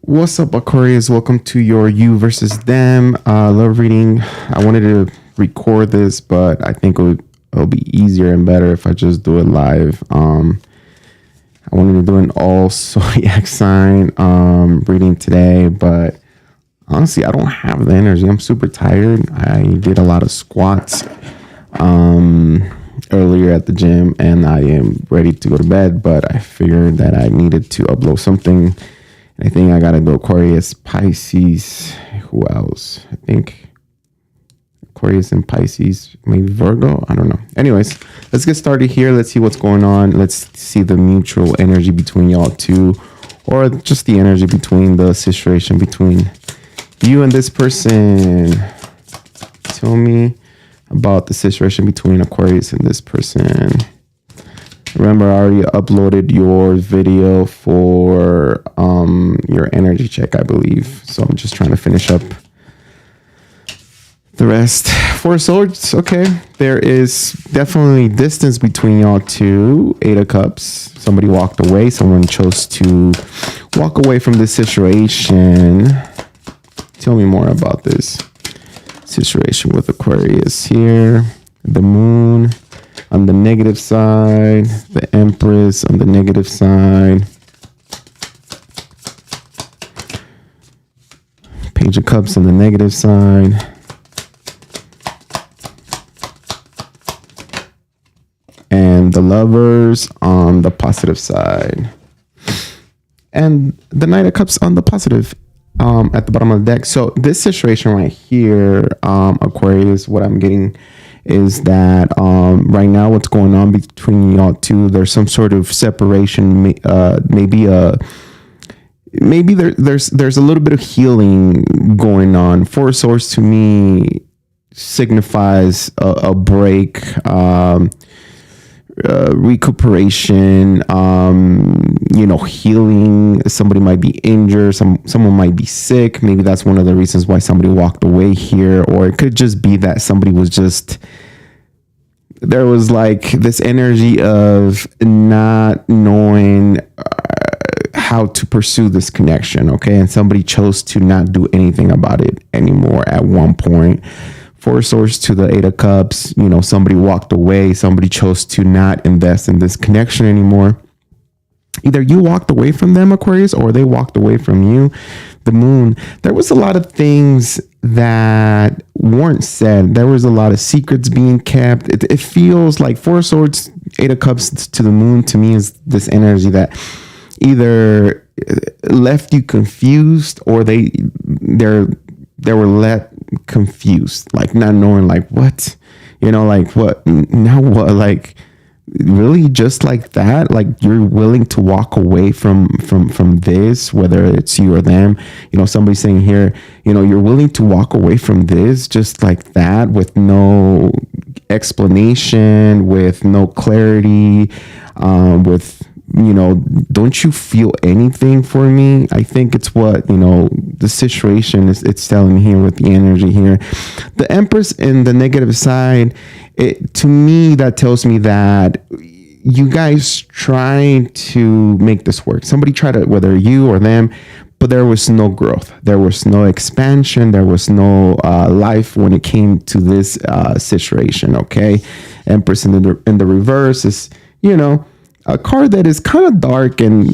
What's up, Aquarius? Welcome to your you versus them love reading. I wanted to record this, but I think it'll be easier and better if I just do it live. I wanted to do an all zodiac sign reading today, but honestly, I don't have the energy. I'm super tired. I did a lot of squats earlier at the gym, and I am ready to go to bed, but I figured that I needed to upload something. I think I gotta do Aquarius, Pisces. Who else? I think Aquarius and Pisces, maybe Virgo. I don't know. Anyways, let's get started here. Let's see what's going on. Let's see the mutual energy between y'all two, or just the energy between the situation between you and this person. Tell me about the situation between Aquarius and this person. Remember, I already uploaded your video for your energy check, I believe. So I'm just trying to finish up the rest. Four of Swords. Okay. There is definitely distance between y'all two. Eight of Cups. Somebody walked away. Someone chose to walk away from this situation. Tell me more about this situation with Aquarius here. The Moon on the negative side, the Empress on the negative side, Page of Cups on the negative side, and the Lovers on the positive side, and the Knight of Cups on the positive at the bottom of the deck. So this situation right here, Aquarius, what I'm getting is that right now what's going on between y'all two, there's some sort of separation, maybe there's a little bit of healing going on. Four of Swords to me signifies a break, recuperation, healing. Somebody might be injured, someone might be sick. Maybe that's one of the reasons why somebody walked away here, or it could just be that somebody was just, there was like this energy of not knowing how to pursue this connection. Okay, and somebody chose to not do anything about it anymore at one point. Four of Swords to the Eight of Cups, somebody walked away, somebody chose to not invest in this connection anymore. Either you walked away from them, Aquarius, or they walked away from you. The Moon, there was a lot of things that weren't said. There was a lot of secrets being kept. It feels like Four of Swords, Eight of Cups to the Moon to me is this energy that either left you confused, or they were let confused, like not knowing like what, like what now, what, like really just like that, like you're willing to walk away from this, whether it's you or them. Somebody saying here, you're willing to walk away from this just like that, with no explanation, with no clarity, with don't you feel anything for me? I think it's what, the situation is, it's telling me here with the energy here. The Empress in the negative side, to me, that tells me that you guys trying to make this work. Somebody tried to, whether you or them, but there was no growth. There was no expansion. There was no life when it came to this situation. Okay. Empress in the reverse is, a card that is kind of dark, and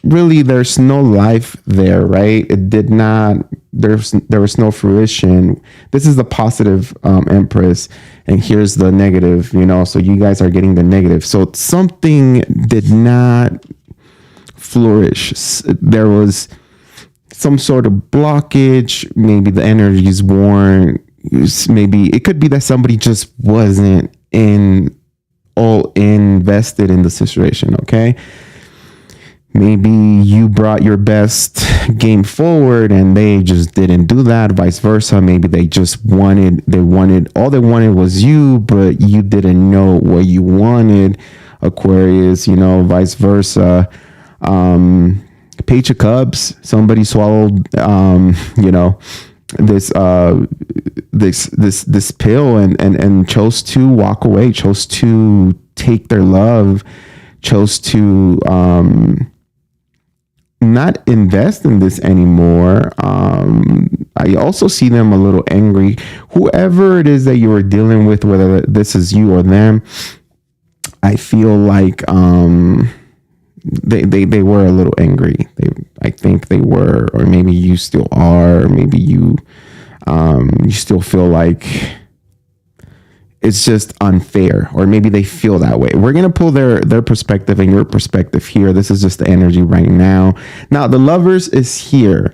really there's no life there, right? It did not, there was no fruition. This is the positive Empress, and here's the negative, so you guys are getting the negative. So something did not flourish. There was some sort of blockage. Maybe the energies weren't, maybe it could be that somebody just wasn't all invested in the situation. Okay, maybe you brought your best game forward and they just didn't do that, vice versa. Maybe they wanted all they wanted was you, but you didn't know what you wanted, Aquarius, vice versa. Page of Cups, somebody swallowed this pill and chose to walk away, chose to take their love, chose to not invest in this anymore. I also see them a little angry. Whoever it is that you are dealing with, whether this is you or them, I feel like they were a little angry. I think they were, or maybe you still are, or maybe you still feel like it's just unfair, or maybe they feel that way. We're going to pull their perspective and your perspective here. This is just the energy right now. Now, the Lovers is here,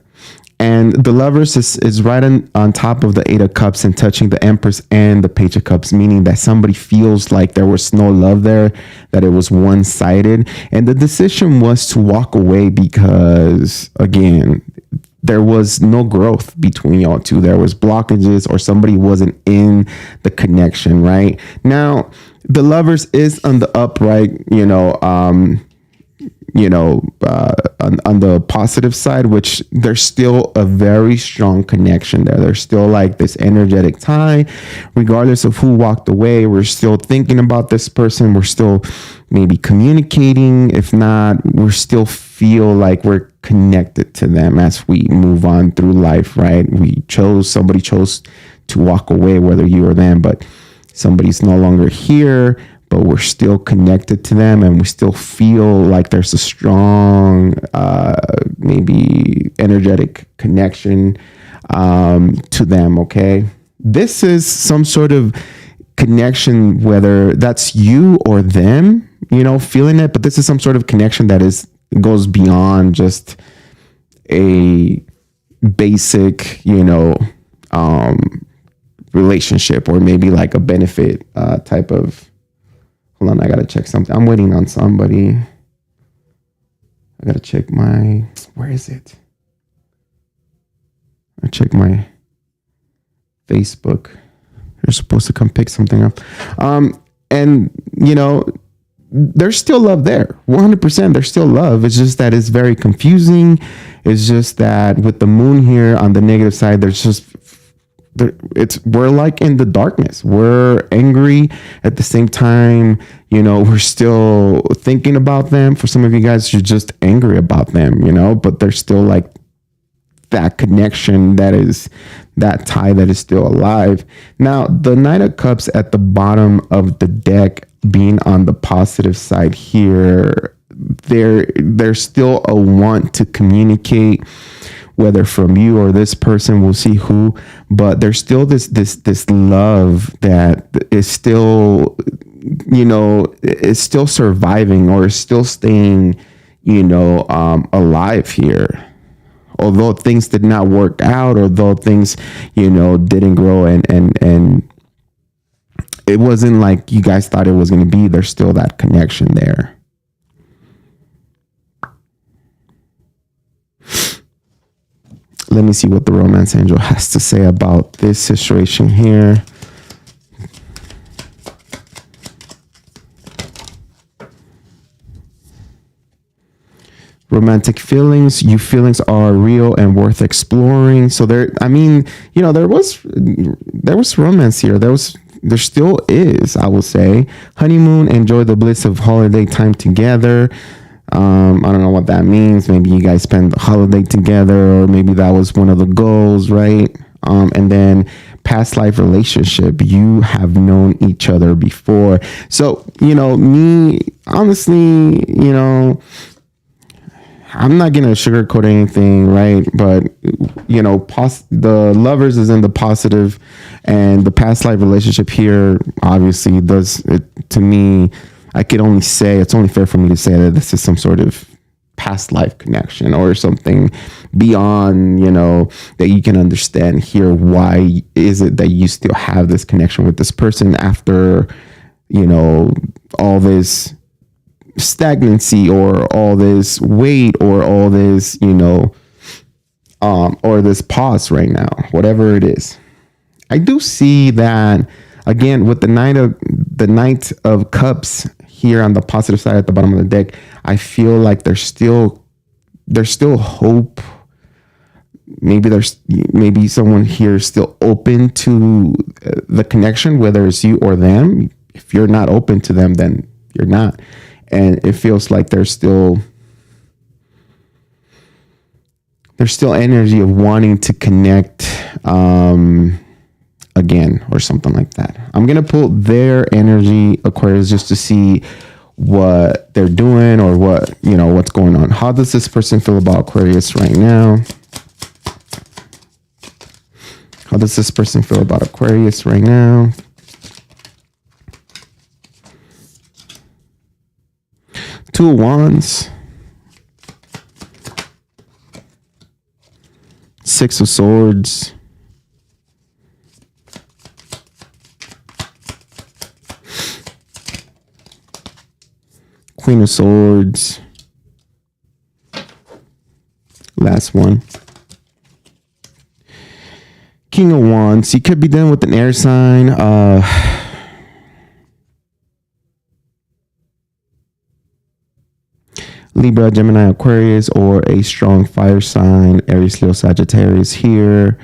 and the Lovers is right on top of the Eight of Cups and touching the Empress and the Page of Cups, meaning that somebody feels like there was no love there, that it was one-sided. And the decision was to walk away because, again, there was no growth between y'all two. There was blockages, or somebody wasn't in the connection. Right now, the Lovers is on the upright, on the positive side, which there's still a very strong connection there. There's still like this energetic tie, regardless of who walked away. We're still thinking about this person. We're still maybe communicating. If not, we're still feel like we're connected to them as we move on through life, right? Somebody chose to walk away, whether you or them, but somebody's no longer here, but we're still connected to them, and we still feel like there's a strong, maybe energetic connection to them, okay? This is some sort of connection, whether that's you or them, feeling it, but this is some sort of connection that goes beyond just a basic, relationship, or maybe like a benefit type of. Hold on, I gotta check something. I'm waiting on somebody. I gotta check where is it? I check my Facebook. You're supposed to come pick something up. And there's still love there. 100%, there's still love. It's just that it's very confusing. It's just that with the moon here on the negative side, we're like in the darkness. We're angry at the same time. We're still thinking about them. For some of you guys, you're just angry about them, but there's still like that connection, that tie that is still alive. Now, the Knight of Cups at the bottom of the deck being on the positive side here, there's still a want to communicate, whether from you or this person, we'll see who, but there's still this love that is still, is still surviving, or is still staying, alive here. Although things did not work out, although things, didn't grow, and it wasn't like you guys thought it was going to be, there's still that connection there. Let me see what the romance angel has to say about this situation here. Romantic feelings. You feelings are real and worth exploring. So there was romance here. There still is, I will say. Honeymoon, enjoy the bliss of holiday time together. I don't know what that means. Maybe you guys spend the holiday together, or maybe that was one of the goals, right? And then past life relationship, you have known each other before. So, me, honestly, I'm not going to sugarcoat anything, right? But, the Lovers is in the positive, and the past life relationship here obviously does it to me. I could only say, it's only fair for me to say that this is some sort of past life connection, or something beyond, that you can understand here. Why is it that you still have this connection with this person after, all this stagnancy, or all this weight, or all this, or this pause right now, whatever it is. I do see that, again, with the Knight of Cups here on the positive side at the bottom of the deck. I feel like there's still hope. Maybe someone here is still open to the connection, whether it's you or them. If you're not open to them, then you're not. And it feels like there's still there's still energy of wanting to connect again or something like that. I'm going to pull their energy, Aquarius, just to see what they're doing or what, you know, what's going on. How does this person feel about Aquarius right now? How does this person feel about Aquarius right now? Two of Wands. Six of Swords. Queen of Swords. Last one. King of Wands. You could be dealing with an air sign. Libra, Gemini, Aquarius, or a strong fire sign, Aries, Leo, Sagittarius here.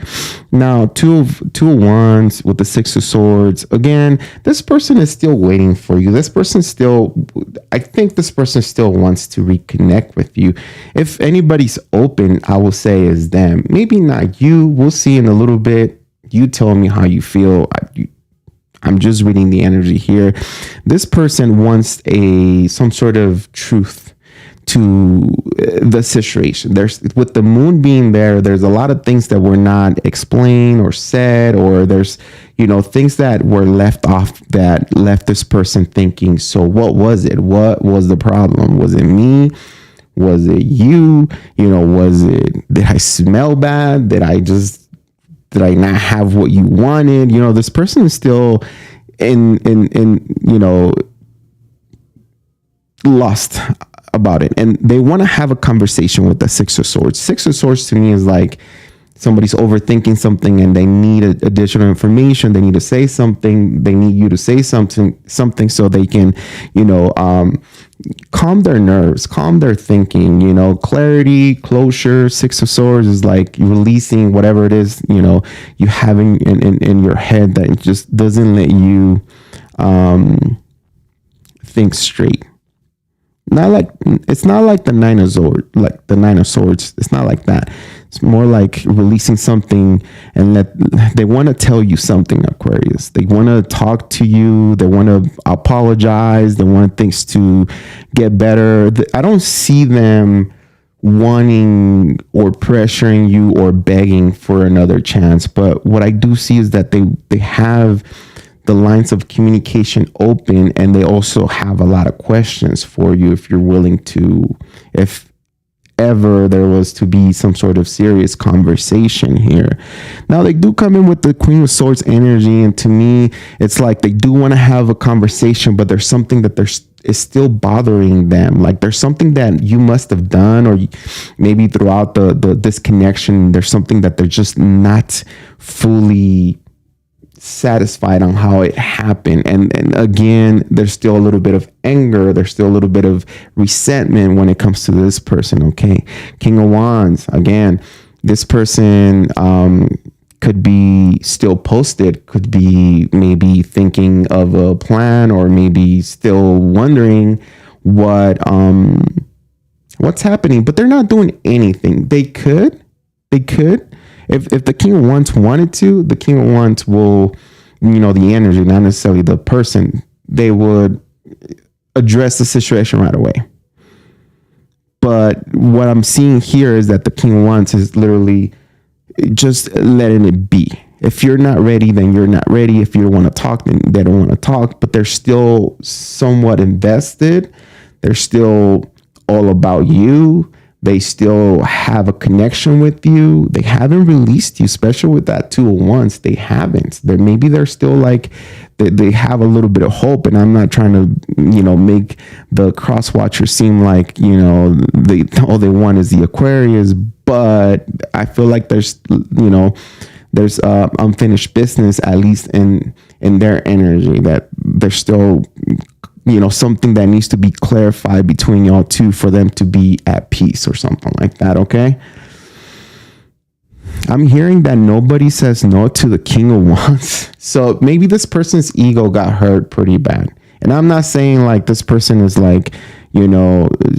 Now, two of Wands with the Six of Swords. Again, this person is still waiting for you. This person still, I think this person still wants to reconnect with you. If anybody's open, I will say is them. Maybe not you. We'll see in a little bit. You tell me how you feel. I'm just reading the energy here. This person wants some sort of truth to the situation. There's, with the moon being there's a lot of things that were not explained or said, or there's, you know, things that were left off that left this person thinking, so what was it? What was the problem? Was it me? Was it you? You know, did I smell bad? Did I not have what you wanted? You know, this person is still in you know, lost about it, and they want to have a conversation with the Six of Swords. Six of Swords to me is like somebody's overthinking something and they need additional information. They need to say something. They need you to say something so they can, you know, calm their nerves, calm their thinking, you know, clarity, closure. Six of Swords is like releasing whatever it is, you know, you having in your head that it just doesn't let you think straight. It's not like the Nine of Swords. It's not like that. It's more like releasing something, and they want to tell you something, Aquarius. They want to talk to you. They want to apologize. They want things to get better. I don't see them wanting or pressuring you or begging for another chance. But what I do see is that they have the lines of communication open, and they also have a lot of questions for you if you're willing to, if ever there was to be some sort of serious conversation here. Now, they do come in with the Queen of Swords energy, and to me, it's like they do want to have a conversation, but there's something that is still bothering them. Like there's something that you must have done, or maybe throughout the disconnection, there's something that they're just not fully satisfied on how it happened, and again, there's still a little bit of anger, there's still a little bit of resentment when it comes to this person. Okay, King of Wands, again, this person could be still posted, could be maybe thinking of a plan, or maybe still wondering what's happening, but they're not doing anything. They could If the King of Wands wanted to, the King of Wands will, you know, the energy, not necessarily the person, they would address the situation right away. But what I'm seeing here is that the King of Wands is literally just letting it be. If you're not ready, then you're not ready. If you don't want to talk, then they don't want to talk. But they're still somewhat invested. They're still all about you. They still have a connection with you. They haven't released you, especially with that Two of Wands. They haven't. Maybe they're still like, they have a little bit of hope. And I'm not trying to, you know, make the cross watcher seem like, you know, all they want is the Aquarius. But I feel like there's, you know, there's unfinished business, at least in their energy, that they're still, you know, something that needs to be clarified between y'all two for them to be at peace or something like that. Okay. I'm hearing that nobody says no to the King of Wands. So maybe this person's ego got hurt pretty bad. And I'm not saying like this person is like,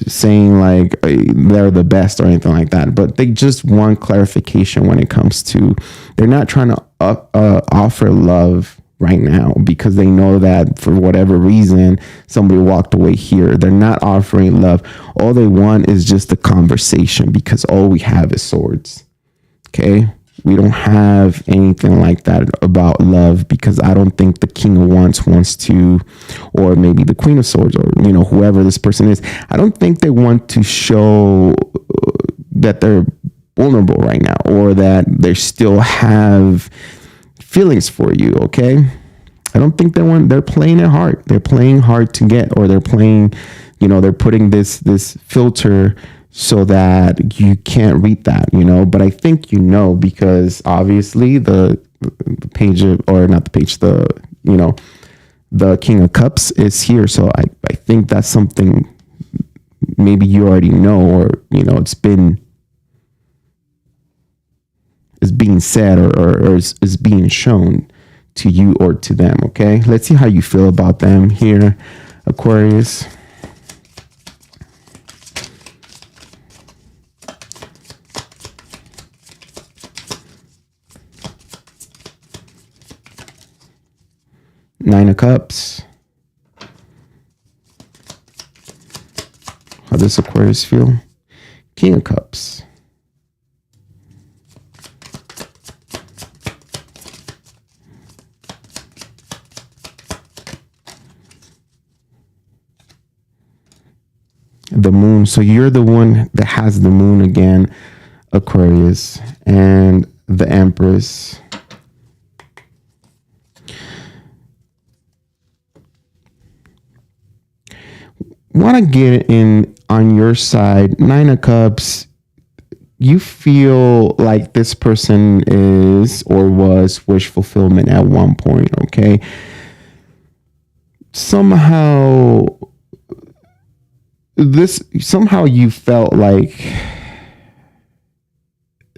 saying like they're the best or anything like that, but they just want clarification when it comes to, they're not trying to offer love right now because they know that for whatever reason somebody walked away here. They're not offering love. All they want is just a conversation, because all we have is swords. Okay, we don't have anything like that about love, because I don't think the King of Wands wants to, or maybe the Queen of Swords, or whoever this person is, I don't think they want to show that they're vulnerable right now, or that they still have feelings for you. Okay, I don't think they're playing it hard. They're playing hard to get, or they're playing, they're putting this filter so that you can't read that, but I think because obviously the page or not the page, the King of Cups is here. So I think that's something maybe you already know, or it's being said, or is being shown to you or to them. Okay, let's see how you feel about them here, Aquarius. Nine of Cups. How does Aquarius feel? King of Cups. The Moon. So you're the one that has the Moon again, Aquarius, and the Empress. Want to get in on your side, Nine of Cups. You feel like this person is or was wish fulfillment at one point. Okay, somehow you felt like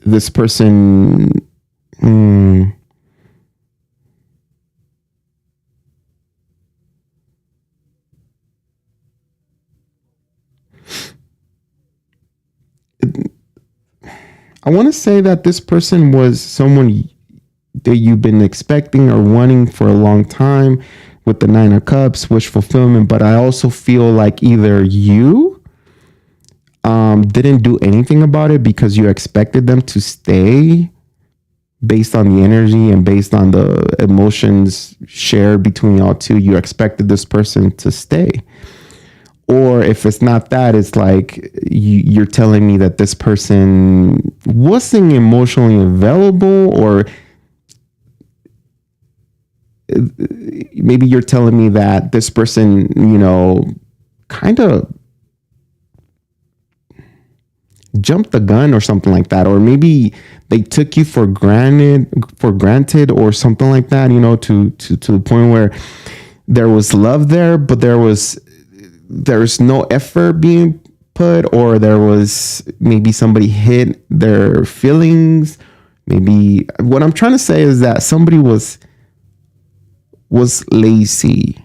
this person I want to say that this person was someone that you've been expecting or wanting for a long time with the Nine of Cups, wish fulfillment. But I also feel like either you didn't do anything about it because you expected them to stay based on the energy and based on the emotions shared between y'all two. You expected this person to stay. Or if it's not that, it's like you're telling me that this person wasn't emotionally available, or maybe you're telling me that this person, kind of jumped the gun or something like that. Or maybe they took you for granted or something like that, to the point where there was love there, but there's no effort being put, or there was maybe somebody hit their feelings. Maybe what I'm trying to say is that somebody was lazy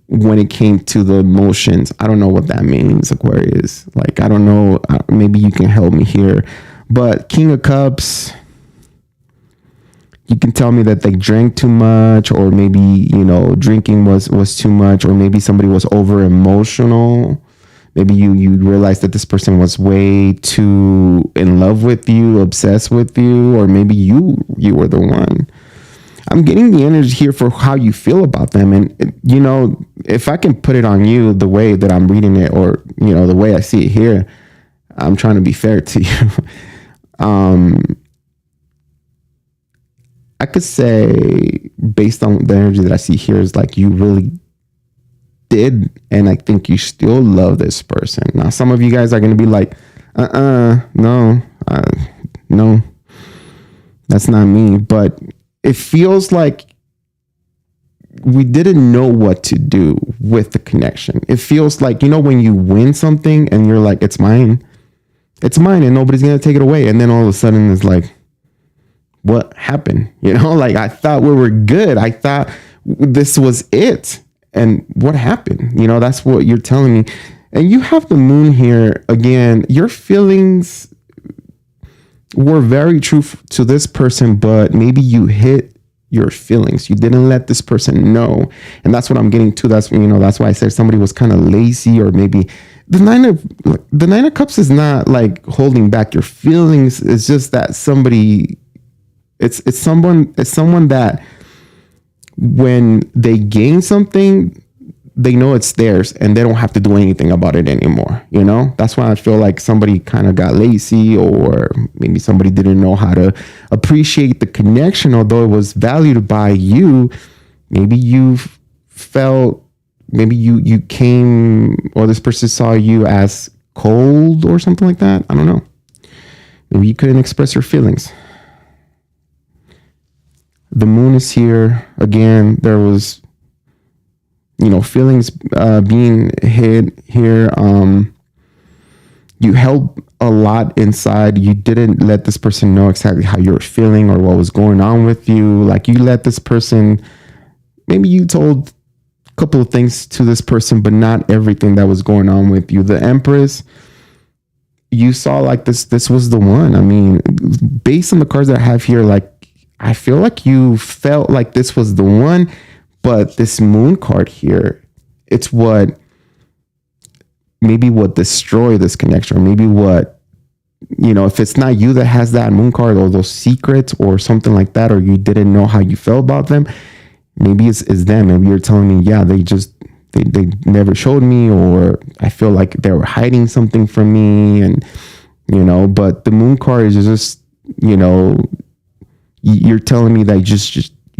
when it came to the emotions. I don't know what that means, Aquarius. Like, I don't know. Maybe you can help me here. But King of Cups, you can tell me that they drank too much, or maybe, drinking was too much, or maybe somebody was over emotional. Maybe you realized that this person was way too in love with you, obsessed with you, or maybe you were the one. I'm getting the energy here for how you feel about them. And, if I can put it on you the way that I'm reading it, or, the way I see it here, I'm trying to be fair to you. I could say, based on the energy that I see here, is like you really did, and I think you still love this person. Now, some of you guys are going to be like, no, that's not me. But it feels like we didn't know what to do with the connection. It feels like, when you win something and you're like, it's mine, and nobody's going to take it away. And then all of a sudden it's like, what happened? Like, I thought we were good. I thought this was it. And what happened? That's what you're telling me. And you have the moon here again. Your feelings were very true to this person, but maybe you hit your feelings. You didn't let this person know. And that's what I'm getting to. That's, that's why I said somebody was kind of lazy, or maybe the nine of cups is not like holding back your feelings. It's just that somebody, it's someone that when they gain something, they know it's theirs and they don't have to do anything about it anymore. That's why I feel like somebody kind of got lazy, or maybe somebody didn't know how to appreciate the connection, although it was valued by you. Maybe you felt, maybe you came, or this person saw you as cold or something like that. I don't know. Maybe you couldn't express your feelings. The moon is here again. There was, feelings being hid here. You held a lot inside. You didn't let this person know exactly how you were feeling or what was going on with you. Like, you let this person, maybe you told a couple of things to this person, but not everything that was going on with you. The Empress, you saw like this was the one. I mean, based on the cards that I have here, like, I feel like you felt like this was the one. But this moon card here, it's what destroyed this connection, or maybe what, if it's not you that has that moon card, or those secrets or something like that, or you didn't know how you felt about them, maybe it's them. Maybe you're telling me, yeah, they never showed me, or I feel like they were hiding something from me. And, but the moon card is just, you're telling me that you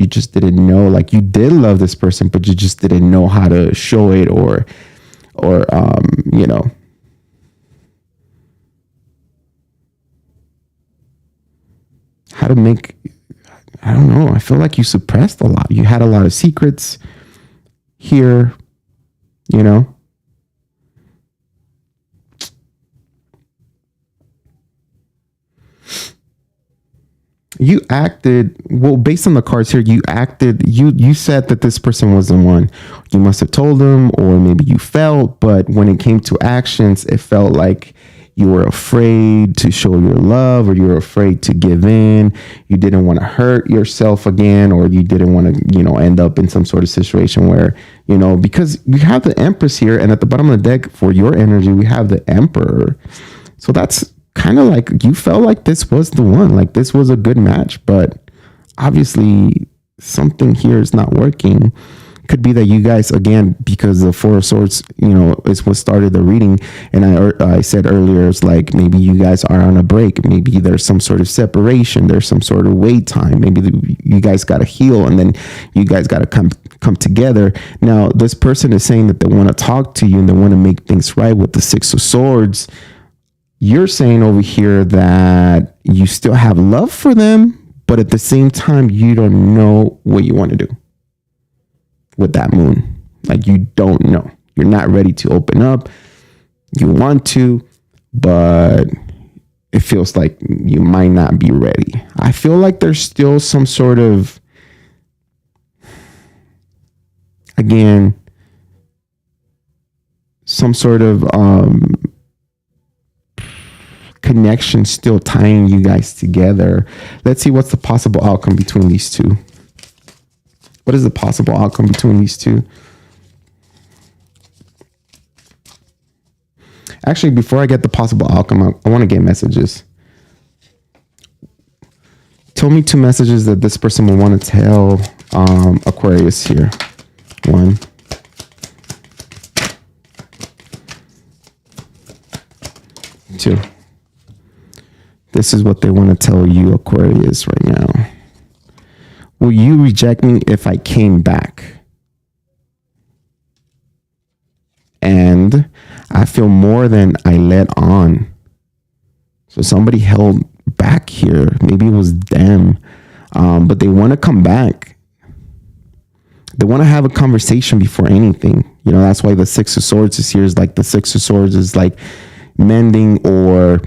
just didn't know, like, you did love this person, but you just didn't know how to show it, or how to make, I don't know. I feel like you suppressed a lot. You had a lot of secrets here, You acted, well, based on the cards here, you said that this person was the one. You must have told them, or maybe you felt, but when it came to actions, it felt like you were afraid to show your love, or you were afraid to give in. You didn't want to hurt yourself again, or you didn't want to, end up in some sort of situation where, because we have the Empress here, and at the bottom of the deck for your energy, we have the Emperor. So that's kind of like you felt like this was the one, like this was a good match, but obviously something here is not working. Could be that you guys, again, because the Four of Swords, is what started the reading. And I said earlier, it's like maybe you guys are on a break. Maybe there's some sort of separation. There's some sort of wait time. Maybe you guys got to heal, and then you guys got to come together. Now, this person is saying that they want to talk to you and they want to make things right with the Six of Swords. You're saying over here that you still have love for them, but at the same time, you don't know what you want to do with that moon. Like, you don't know. You're not ready to open up. You want to, but it feels like you might not be ready. I feel like there's still some sort of, again, some sort of connection still tying you guys together. Let's see what's the possible outcome between these two. What is the possible outcome between these two? Actually, before I get the possible outcome, I want to get messages. Tell me 2 messages that this person will want to tell Aquarius here. 1. 2. This is what they want to tell you, Aquarius, right now. Will you reject me if I came back? And I feel more than I let on. So somebody held back here. Maybe it was them. But they want to come back. They want to have a conversation before anything. That's why the Six of Swords is here. Is like the Six of Swords is like mending or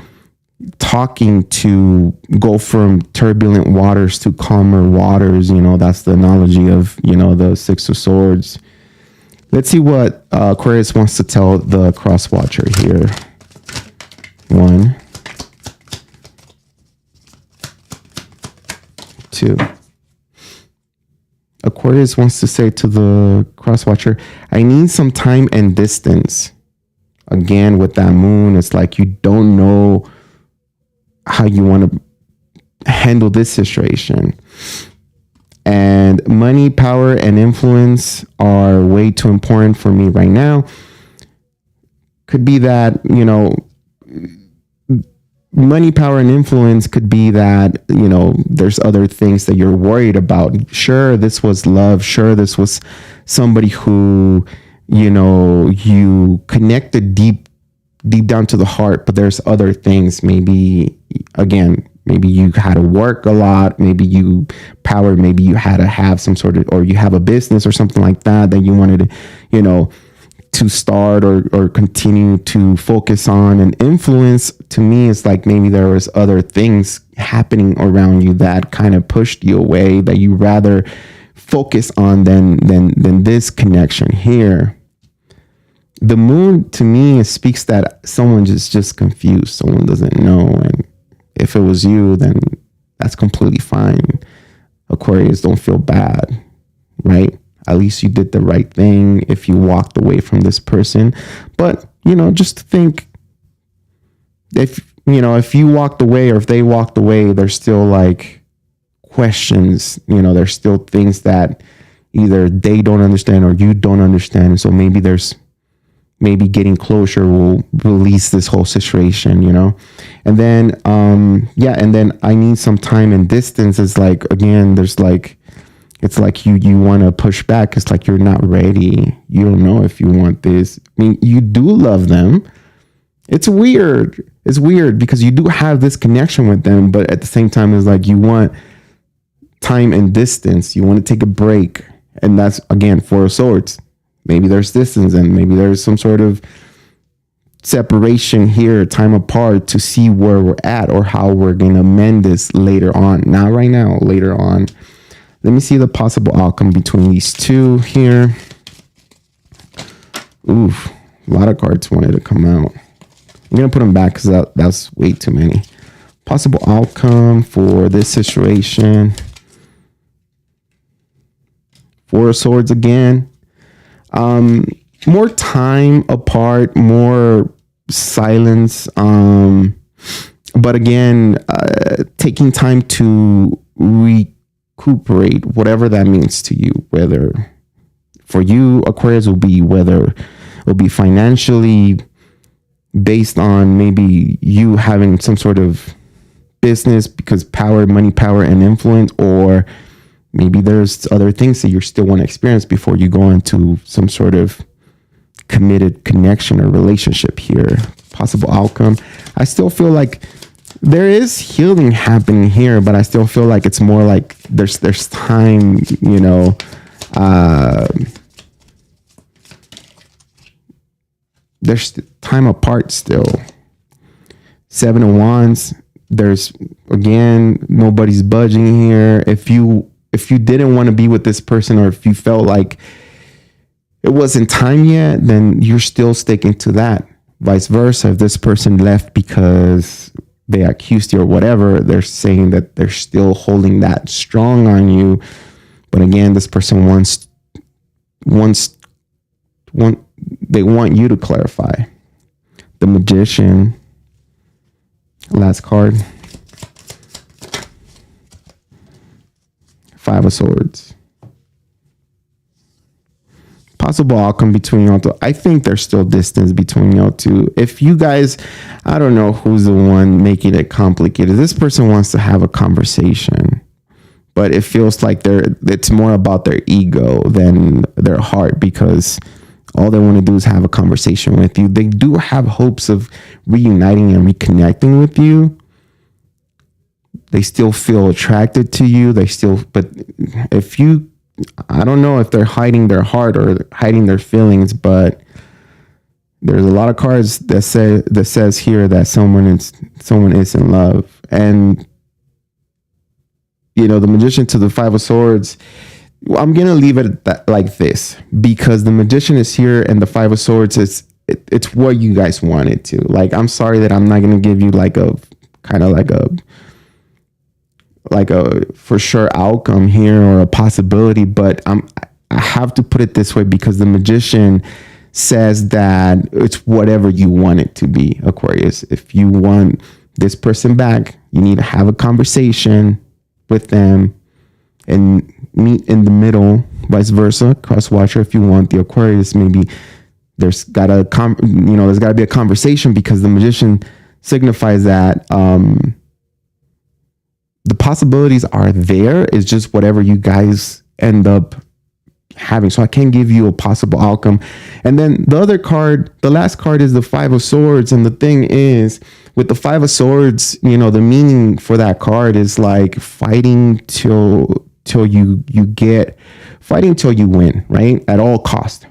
talking to go from turbulent waters to calmer waters. That's the analogy of, the Six of Swords. Let's see what Aquarius wants to tell the cross watcher here. 1, 2. Aquarius wants to say to the cross watcher, I need some time and distance. Again, with that moon, it's like you don't know how you want to handle this situation. And money, power, and influence are way too important for me right now. Could be that, you know, money, power, and influence could be that, you know, there's other things that you're worried about. Sure, this was love. Sure, this was somebody who, you know, you connected deep down to the heart, but there's other things. Maybe, again, maybe you had to work a lot. Maybe you had to have some sort of, or you have a business or something like that you wanted to, you know, to start or continue to focus on. And influence, to me, is like maybe there was other things happening around you that kind of pushed you away, that you rather focus on than this connection here. The moon, to me, speaks that someone is just confused. Someone doesn't know. And if it was you, then that's completely fine. Aquarius, don't feel bad, right? At least you did the right thing if you walked away from this person. But, you know, just think, if you walked away or if they walked away, there's still like questions, you know, there's still things that either they don't understand or you don't understand. So maybe getting closure will release this whole situation, you know? And then, and then I need some time and distance. Is like, again, there's like, it's like you want to push back. It's like you're not ready. You don't know if you want this. I mean, you do love them. It's weird. It's weird because you do have this connection with them, but at the same time, it's like you want time and distance. You want to take a break. And that's, again, Four of Swords. Maybe there's distance and maybe there's some sort of separation here, time apart, to see where we're at or how we're going to mend this later on. Not right now, later on. Let me see the possible outcome between these two here. Oof, a lot of cards wanted to come out. I'm going to put them back because that's way too many. Possible outcome for this situation. Four of Swords again. More time apart, more silence. But again, taking time to recuperate, whatever that means to you. Whether for you, Aquarius, whether it'll be financially, based on maybe you having some sort of business, because money, power, and influence, or maybe there's other things that you still want to experience before you go into some sort of committed connection or relationship here. Possible outcome. I still feel like there is healing happening here, but I still feel like it's more like there's time, you know, there's time apart still. Seven of Wands. There's, again, nobody's budging here. If you didn't want to be with this person, or if you felt like it wasn't time yet, then you're still sticking to that. Vice versa, if this person left because they accused you or whatever, they're saying that they're still holding that strong on you. But again, this person they want you to clarify. The Magician, last card. Five of Swords. Possible outcome between y'all two. I think there's still distance between y'all two. If you guys, I don't know who's the one making it complicated. This person wants to have a conversation, but it feels like it's more about their ego than their heart, because all they want to do is have a conversation with you. They do have hopes of reuniting and reconnecting with you. They still feel attracted to you. But if you, I don't know if they're hiding their heart or hiding their feelings, but there's a lot of cards that says here that someone is in love. And, you know, the Magician to the Five of Swords, Well, I'm gonna leave it like this, because the Magician is here and the Five of Swords is it's what you guys wanted to. Like, I'm sorry that I'm not gonna give you like a kind of like a for sure outcome here or a possibility, but I have to put it this way, because the Magician says that it's whatever you want it to be, Aquarius. If you want this person back, you need to have a conversation with them and meet in the middle, vice versa. Cross watcher, if you want the Aquarius, maybe there's gotta there's gotta be a conversation, because the Magician signifies that the possibilities are there. It's just whatever you guys end up having. So I can't give you a possible outcome. And then the other card, the last card, is the Five of Swords. And the thing is, with the Five of Swords, the meaning for that card is like fighting till you win, right? At all cost.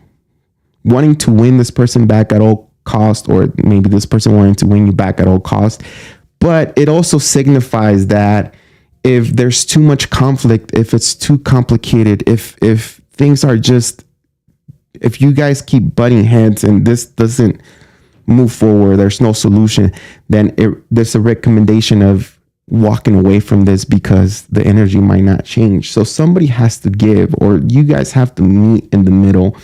Wanting to win this person back at all cost, or maybe this person wanting to win you back at all cost. But it also signifies that if there's too much conflict, if it's too complicated, if things are just, if you guys keep butting heads and this doesn't move forward, there's no solution, then there's a recommendation of walking away from this, because the energy might not change. So somebody has to give, or you guys have to meet in the middle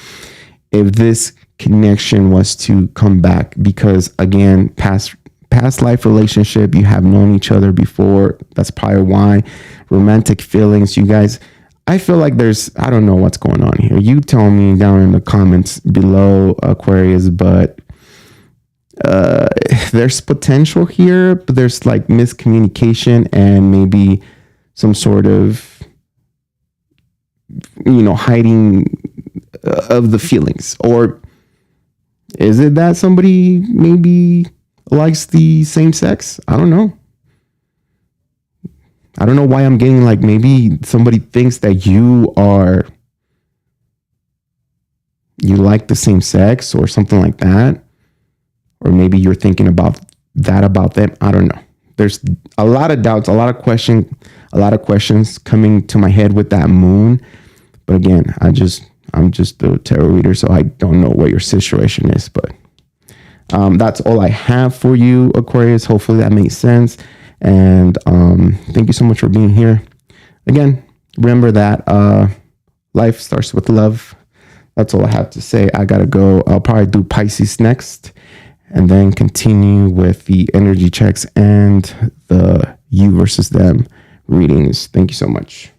if this connection was to come back. Because again, past life relationship, you have known each other before. That's probably why. Romantic feelings, you guys, I feel like I don't know what's going on here. You tell me down in the comments below, Aquarius, but there's potential here, but there's like miscommunication and maybe some sort of, hiding of the feelings. Or is it that somebody maybe likes the same sex? I don't know. I don't know why I'm getting like maybe somebody thinks that you like the same sex or something like that. Or maybe you're thinking about them. I don't know. There's a lot of doubts, a lot of questions coming to my head with that moon. But again, I'm just a tarot reader, so I don't know what your situation is. But that's all I have for you, Aquarius. Hopefully that makes sense. And thank you so much for being here. Again, remember that life starts with love. That's all I have to say. I gotta go. I'll probably do Pisces next, and then continue with the energy checks and the you versus them readings. Thank you so much.